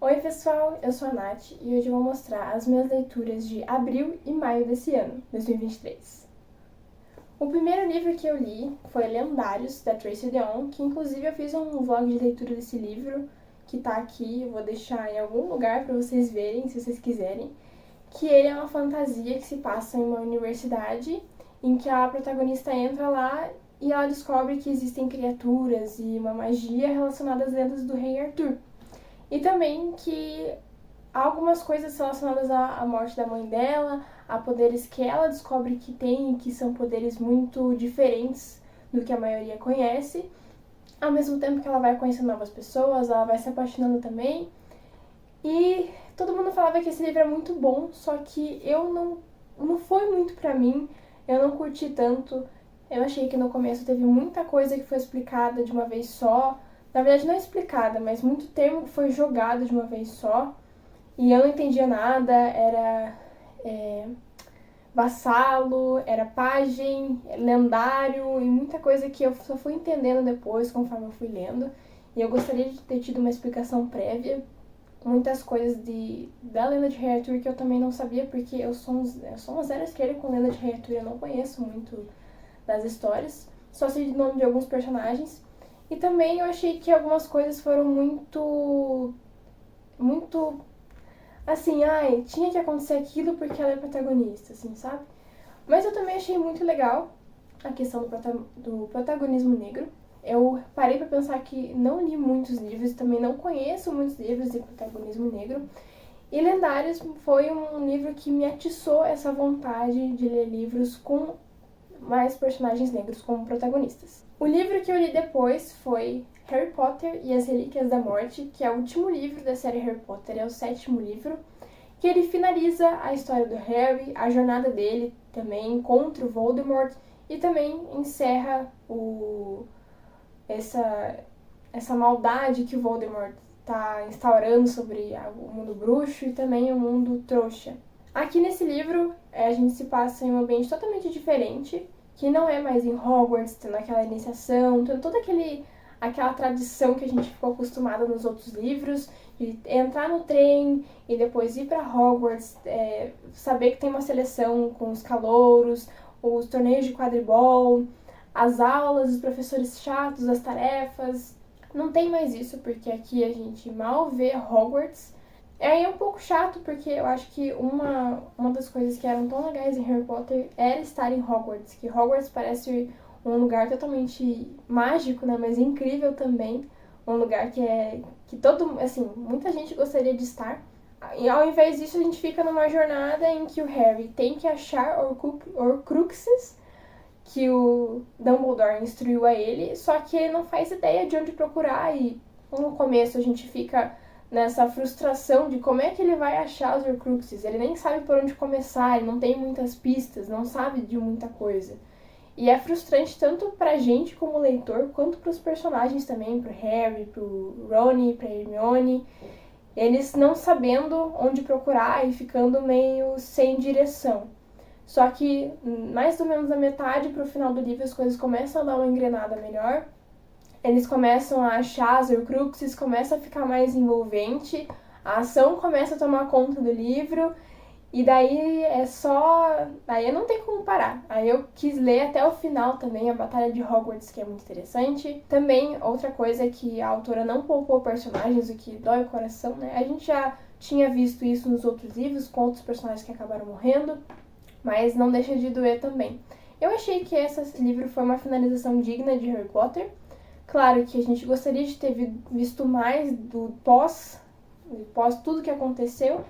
Oi pessoal, eu sou a Nath e hoje eu vou mostrar as minhas leituras de abril e maio desse ano, 2023. O primeiro livro que eu li foi Lendários, da Tracy Deonn, que inclusive eu fiz um vlog de leitura desse livro, que tá aqui, eu vou deixar em algum lugar para vocês verem, se vocês quiserem, que ele é uma fantasia que se passa em uma universidade, em que a protagonista entra lá e ela descobre que existem criaturas e uma magia relacionadas às lendas do rei Arthur. E também que há algumas coisas relacionadas à morte da mãe dela, a poderes que ela descobre que tem e que são poderes muito diferentes do que a maioria conhece. Ao mesmo tempo que ela vai conhecendo novas pessoas, ela vai se apaixonando também. E todo mundo falava que esse livro é muito bom, só que não foi muito pra mim, eu não curti tanto. Eu achei que no começo teve muita coisa que foi explicada de uma vez só. Na verdade, não é explicada, mas muito termo que foi jogado de uma vez só. E eu não entendia nada, era vassalo, era pajem, lendário e muita coisa que eu só fui entendendo depois, conforme eu fui lendo. E eu gostaria de ter tido uma explicação prévia. Muitas coisas da lenda de Rei Arthur que eu também não sabia, porque eu sou uma zero esquerda com lenda de Rei Arthur, eu não conheço muito das histórias. Só sei o nome de alguns personagens. E também eu achei que algumas coisas foram muito assim, tinha que acontecer aquilo porque ela é protagonista, assim, sabe? Mas eu também achei muito legal a questão do protagonismo negro. Eu parei pra pensar que não li muitos livros, também não conheço muitos livros de protagonismo negro. E Lendários foi um livro que me atiçou essa vontade de ler livros com mais personagens negros como protagonistas. O livro que eu li depois foi Harry Potter e as Relíquias da Morte, que é o último livro da série Harry Potter, é o 7º livro, que ele finaliza a história do Harry, a jornada dele também contra o Voldemort, e também encerra essa maldade que o Voldemort está instaurando sobre o mundo bruxo e também o mundo trouxa. Aqui nesse livro, a gente se passa em um ambiente totalmente diferente, que não é mais em Hogwarts, tendo aquela iniciação, tendo toda aquela tradição que a gente ficou acostumada nos outros livros, de entrar no trem e depois ir para Hogwarts, saber que tem uma seleção com os calouros, os torneios de quadribol, as aulas, os professores chatos, as tarefas. Não tem mais isso, porque aqui a gente mal vê Hogwarts. É um pouco chato, porque eu acho que uma das coisas que eram tão legais em Harry Potter era estar em Hogwarts, que Hogwarts parece um lugar totalmente mágico, né, mas incrível também, um lugar que muita gente gostaria de estar. E ao invés disso, a gente fica numa jornada em que o Harry tem que achar Horcruxes, que o Dumbledore instruiu a ele, só que ele não faz ideia de onde procurar e no começo a gente fica nessa frustração de como é que ele vai achar os Horcruxes. Ele nem sabe por onde começar, ele não tem muitas pistas, não sabe de muita coisa. E é frustrante tanto pra gente como leitor, quanto pros personagens também, pro Harry, pro Ron, pra Hermione. Eles não sabendo onde procurar e ficando meio sem direção. Só que mais ou menos da metade pro final do livro as coisas começam a dar uma engrenada melhor. Eles começam a achar as Horcruxes, começa a ficar mais envolvente, a ação começa a tomar conta do livro, e daí daí eu não tenho como parar. Aí eu quis ler até o final também a Batalha de Hogwarts, que é muito interessante. Também, outra coisa é que a autora não poupou personagens, o que dói o coração, né? A gente já tinha visto isso nos outros livros, com outros personagens que acabaram morrendo, mas não deixa de doer também. Eu achei que esse livro foi uma finalização digna de Harry Potter. Claro que a gente gostaria de ter visto mais do pós tudo que aconteceu,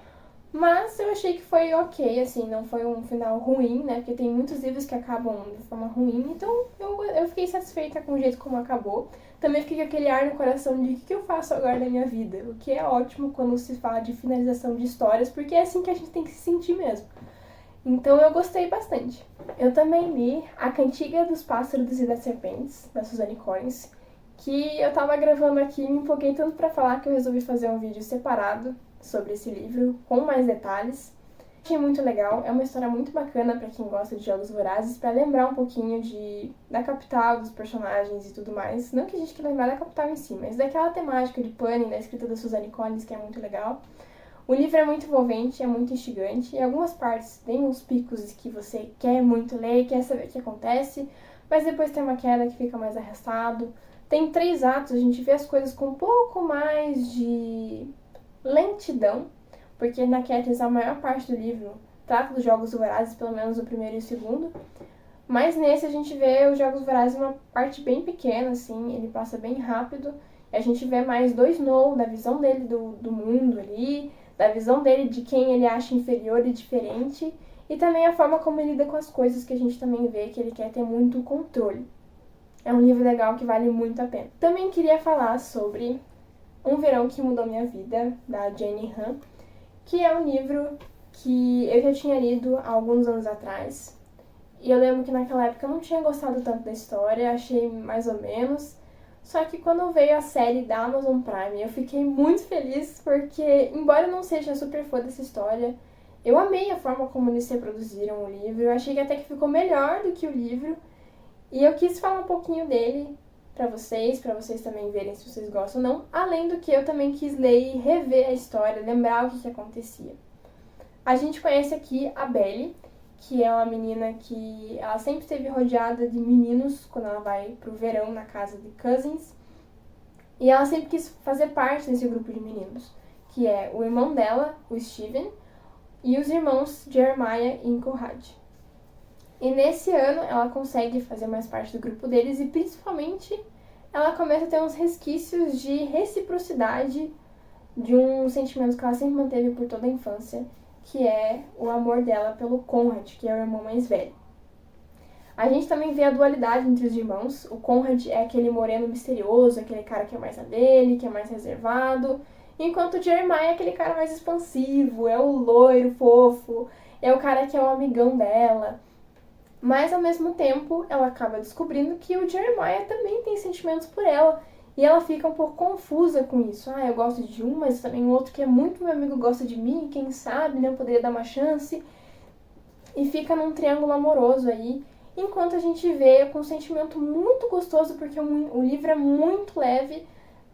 mas eu achei que foi ok, assim, não foi um final ruim, né? Porque tem muitos livros que acabam de forma ruim, então eu fiquei satisfeita com o jeito como acabou. Também fiquei com aquele ar no coração de o que eu faço agora na minha vida, o que é ótimo quando se fala de finalização de histórias, porque é assim que a gente tem que se sentir mesmo. Então eu gostei bastante. Eu também li A Cantiga dos Pássaros e das Serpentes, da Suzanne Collins, que eu tava gravando aqui e me empolguei tanto pra falar que eu resolvi fazer um vídeo separado sobre esse livro, com mais detalhes. Achei muito legal, é uma história muito bacana pra quem gosta de Jogos Vorazes, pra lembrar um pouquinho da capital, dos personagens e tudo mais. Não que a gente queira lembrar da capital em si, mas daquela temática de Panem, da escrita da Suzanne Collins, que é muito legal. O livro é muito envolvente, é muito instigante. Em algumas partes tem uns picos que você quer muito ler, quer saber o que acontece, mas depois tem uma queda que fica mais arrastado. Tem 3 atos, a gente vê as coisas com um pouco mais de lentidão, porque na Katniss a maior parte do livro trata dos Jogos Vorazes, pelo menos o primeiro e o segundo. Mas nesse a gente vê os Jogos Vorazes uma parte bem pequena, assim, ele passa bem rápido. E a gente vê mais do Snow, da visão dele do mundo ali, da visão dele de quem ele acha inferior e diferente. E também a forma como ele lida com as coisas, que a gente também vê que ele quer ter muito controle. É um livro legal que vale muito a pena. Também queria falar sobre Um Verão que Mudou Minha Vida, da Jenny Han, que é um livro que eu já tinha lido há alguns anos atrás. E eu lembro que naquela época eu não tinha gostado tanto da história, achei mais ou menos. Só que quando veio a série da Amazon Prime, eu fiquei muito feliz porque, embora eu não seja super fã dessa história, eu amei a forma como eles reproduziram o livro. Eu achei que até que ficou melhor do que o livro. E eu quis falar um pouquinho dele pra vocês também verem se vocês gostam ou não. Além do que eu também quis ler e rever a história, lembrar o que acontecia. A gente conhece aqui a Belle, que é uma menina que ela sempre esteve rodeada de meninos quando ela vai pro verão na casa de Cousins. E ela sempre quis fazer parte desse grupo de meninos, que é o irmão dela, o Steven, e os irmãos Jeremiah e Conrad. E nesse ano ela consegue fazer mais parte do grupo deles e principalmente ela começa a ter uns resquícios de reciprocidade de um sentimento que ela sempre manteve por toda a infância, que é o amor dela pelo Conrad, que é o irmão mais velho. A gente também vê a dualidade entre os irmãos. O Conrad é aquele moreno misterioso, aquele cara que é mais a dele, que é mais reservado, enquanto o Jeremiah é aquele cara mais expansivo, é o loiro fofo, é o cara que é o amigão dela. Mas, ao mesmo tempo, ela acaba descobrindo que o Jeremiah também tem sentimentos por ela. E ela fica um pouco confusa com isso. Eu gosto de um, mas também o outro que é muito meu amigo gosta de mim. Quem sabe, né? Eu poderia dar uma chance. E fica num triângulo amoroso aí. Enquanto a gente vê com um sentimento muito gostoso, porque o livro é muito leve,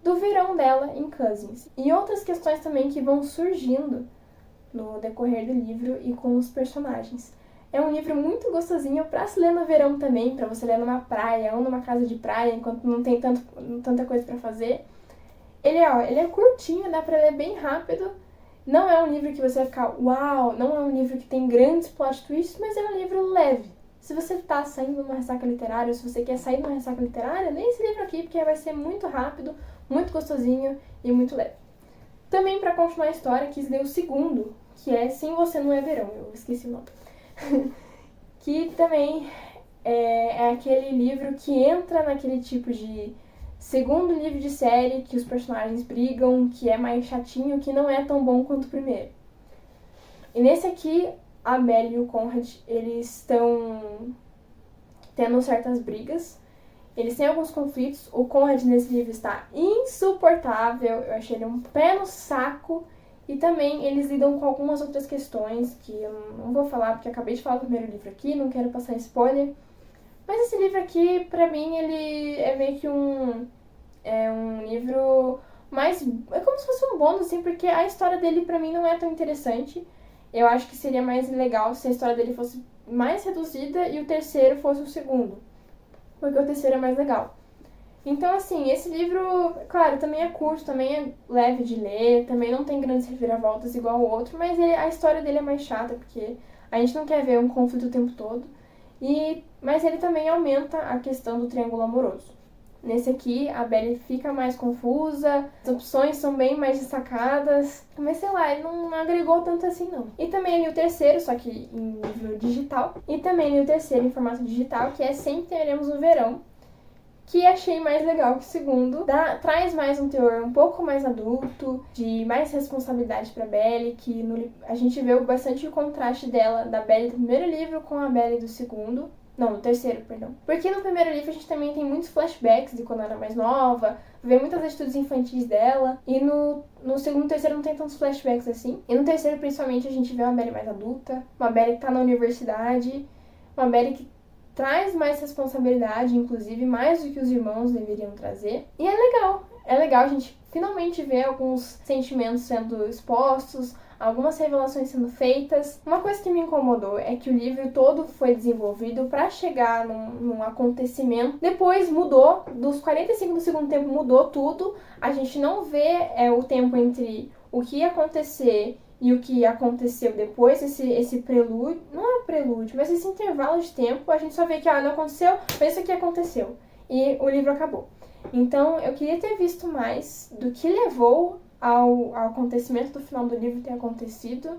do verão dela em Cousins. E outras questões também que vão surgindo no decorrer do livro e com os personagens. É um livro muito gostosinho pra se ler no verão também, pra você ler numa praia ou numa casa de praia, enquanto não tem tanta coisa pra fazer. Ele é curtinho, dá pra ler bem rápido. Não é um livro que você vai ficar, uau, não é um livro que tem grandes plot twists, mas é um livro leve. Se você tá saindo de uma ressaca literária, ou se você quer sair de uma ressaca literária, lê esse livro aqui, porque vai ser muito rápido, muito gostosinho e muito leve. Também, pra continuar a história, quis ler o segundo, que é Sim, Você Não É Verão, eu esqueci o nome. Que também é aquele livro que entra naquele tipo de segundo livro de série que os personagens brigam, que é mais chatinho, que não é tão bom quanto o primeiro. E nesse aqui, a Belle e o Conrad, eles estão tendo certas brigas. Eles têm alguns conflitos. O Conrad nesse livro está insuportável. Eu achei ele um pé no saco. E também eles lidam com algumas outras questões que eu não vou falar porque eu acabei de falar do primeiro livro aqui, não quero passar spoiler. Mas esse livro aqui, pra mim, ele é meio que um livro mais... É como se fosse um bônus, assim, porque a história dele pra mim não é tão interessante. Eu acho que seria mais legal se a história dele fosse mais reduzida e o terceiro fosse o segundo. Porque o terceiro é mais legal. Então, assim, esse livro, claro, também é curto, também é leve de ler, também não tem grandes reviravoltas igual o outro, mas a história dele é mais chata, porque a gente não quer ver um conflito o tempo todo. Mas ele também aumenta a questão do triângulo amoroso. Nesse aqui, a Belle fica mais confusa, as opções são bem mais destacadas, mas sei lá, ele não agregou tanto assim não. E também ali o terceiro, só que em livro digital, e também ali o terceiro em formato digital, que é Sempre Teremos no Verão, que achei mais legal que o segundo. Traz mais um teor um pouco mais adulto, de mais responsabilidade pra Belle, que a gente vê bastante o contraste dela, da Belle do primeiro livro com a Belle do segundo. Não, no terceiro, perdão. Porque no primeiro livro a gente também tem muitos flashbacks de quando ela era mais nova, vê muitas atitudes infantis dela. E no segundo e terceiro não tem tantos flashbacks assim. E no terceiro, principalmente, a gente vê uma Belly mais adulta, uma Belly que tá na universidade, uma Belly que traz mais responsabilidade, inclusive, mais do que os irmãos deveriam trazer. E é legal a gente finalmente ver alguns sentimentos sendo expostos, algumas revelações sendo feitas. Uma coisa que me incomodou é que o livro todo foi desenvolvido para chegar num acontecimento. Depois mudou, dos 45 do segundo tempo mudou tudo. A gente não vê o tempo entre o que ia acontecer e o que aconteceu depois, esse prelúdio, não é prelúdio, mas esse intervalo de tempo, a gente só vê que não aconteceu, mas isso aqui aconteceu. E o livro acabou. Então, eu queria ter visto mais do que levou ao acontecimento do final do livro ter acontecido,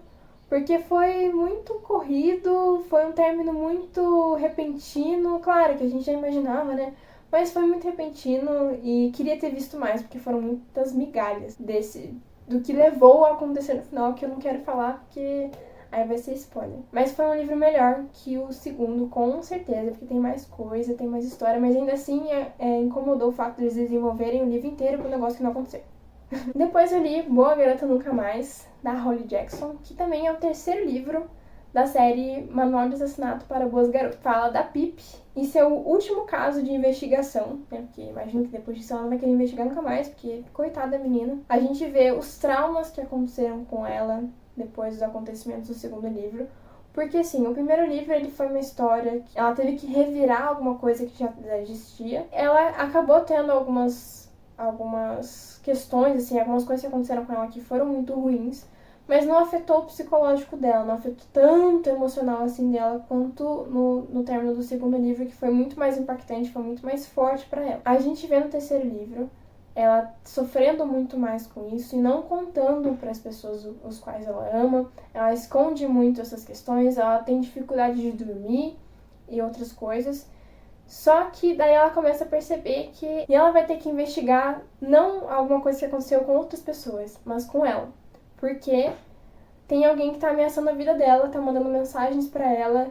porque foi muito corrido, foi um término muito repentino, claro que a gente já imaginava, né? Mas foi muito repentino e queria ter visto mais, porque foram muitas migalhas do que levou a acontecer no final, que eu não quero falar, porque aí vai ser spoiler. Mas foi um livro melhor que o segundo, com certeza, porque tem mais coisa, tem mais história, mas ainda assim incomodou o fato de eles desenvolverem o livro inteiro com um negócio que não aconteceu. Depois eu li Boa Garota Nunca Mais, da Holly Jackson, que também é o terceiro livro da série Manual de Assassinato para Boas Garotas. Fala da Pip e seu último caso de investigação, né? Porque imagino que depois disso ela não vai querer investigar nunca mais, porque coitada da menina. A gente vê os traumas que aconteceram com ela depois dos acontecimentos do segundo livro. Porque, assim, o primeiro livro, ele foi uma história que ela teve que revirar alguma coisa que já existia. Ela acabou tendo algumas questões, assim, algumas coisas que aconteceram com ela que foram muito ruins, mas não afetou o psicológico dela, não afetou tanto o emocional, assim, dela, quanto no término do segundo livro, que foi muito mais impactante, foi muito mais forte pra ela. A gente vê no terceiro livro ela sofrendo muito mais com isso e não contando para as pessoas os quais ela ama. Ela esconde muito essas questões, ela tem dificuldade de dormir e outras coisas. Só que daí ela começa a perceber que ela vai ter que investigar não alguma coisa que aconteceu com outras pessoas, mas com ela. Porque tem alguém que tá ameaçando a vida dela, tá mandando mensagens para ela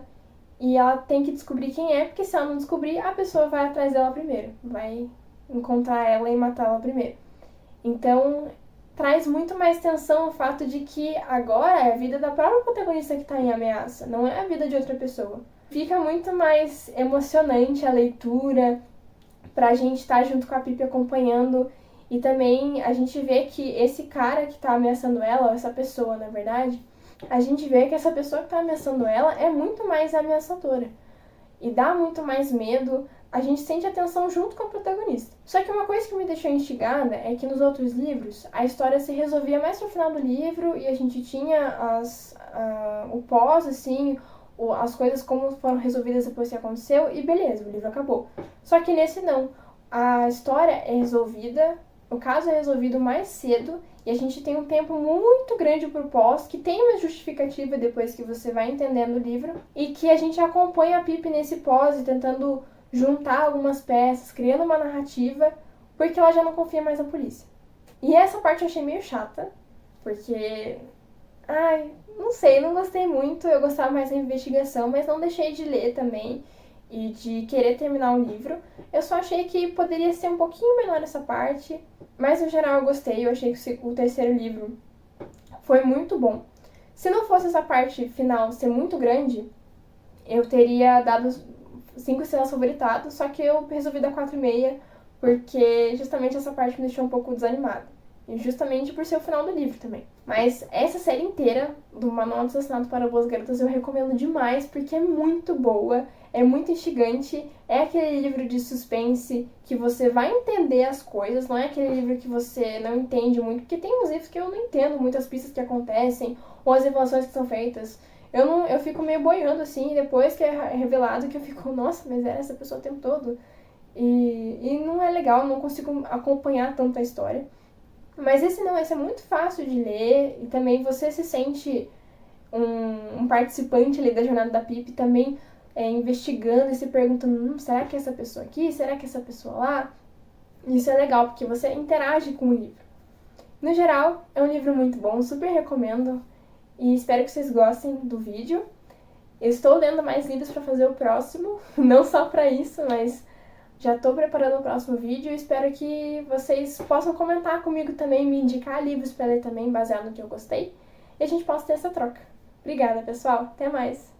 e ela tem que descobrir quem é, porque se ela não descobrir, a pessoa vai atrás dela primeiro, vai encontrar ela e matá-la primeiro. Então, traz muito mais tensão o fato de que agora é a vida da própria protagonista que tá em ameaça, não é a vida de outra pessoa. Fica muito mais emocionante a leitura, pra gente estar junto com a Pip acompanhando, e também a gente vê que esse cara que tá ameaçando ela, ou essa pessoa, na verdade, a gente vê que essa pessoa que tá ameaçando ela é muito mais ameaçadora. E dá muito mais medo, a gente sente a tensão junto com a protagonista. Só que uma coisa que me deixou instigada é que nos outros livros a história se resolvia mais no final do livro e a gente tinha o pós, assim, as coisas como foram resolvidas depois que aconteceu e beleza, o livro acabou. Só que nesse não. A história é resolvida, o caso é resolvido mais cedo e a gente tem um tempo muito grande pro pós, que tem uma justificativa depois que você vai entendendo o livro, e que a gente acompanha a Pip nesse pós e tentando juntar algumas peças, criando uma narrativa, porque ela já não confia mais na polícia. E essa parte eu achei meio chata, porque... não sei, não gostei muito, eu gostava mais da investigação, mas não deixei de ler também e de querer terminar o livro. Eu só achei que poderia ser um pouquinho menor essa parte, mas no geral eu gostei, eu achei que o terceiro livro foi muito bom. Se não fosse essa parte final ser muito grande, eu teria dado 5 estrelas favoritadas, só que eu resolvi dar 4,5, porque justamente essa parte me deixou um pouco desanimada. E justamente por ser o final do livro também. Mas essa série inteira do Manual de Assassinato para Boas Garotas eu recomendo demais, porque é muito boa, é muito instigante, é aquele livro de suspense que você vai entender as coisas, não é aquele livro que você não entende muito, porque tem uns livros que eu não entendo muito as pistas que acontecem, ou as revelações que são feitas. Eu fico meio boiando assim, depois que é revelado que eu fico, nossa, mas era essa pessoa o tempo todo. E não é legal, não consigo acompanhar tanto a história. Mas esse é muito fácil de ler e também você se sente um participante ali da jornada da Pip, também investigando e se perguntando, será que é essa pessoa aqui? Será que é essa pessoa lá? Isso é legal, porque você interage com o livro. No geral, é um livro muito bom, super recomendo e espero que vocês gostem do vídeo. Eu estou lendo mais livros para fazer o próximo, não só para isso, mas já estou preparando o próximo vídeo e espero que vocês possam comentar comigo também, me indicar livros para ler também, baseado no que eu gostei, e a gente possa ter essa troca. Obrigada, pessoal. Até mais!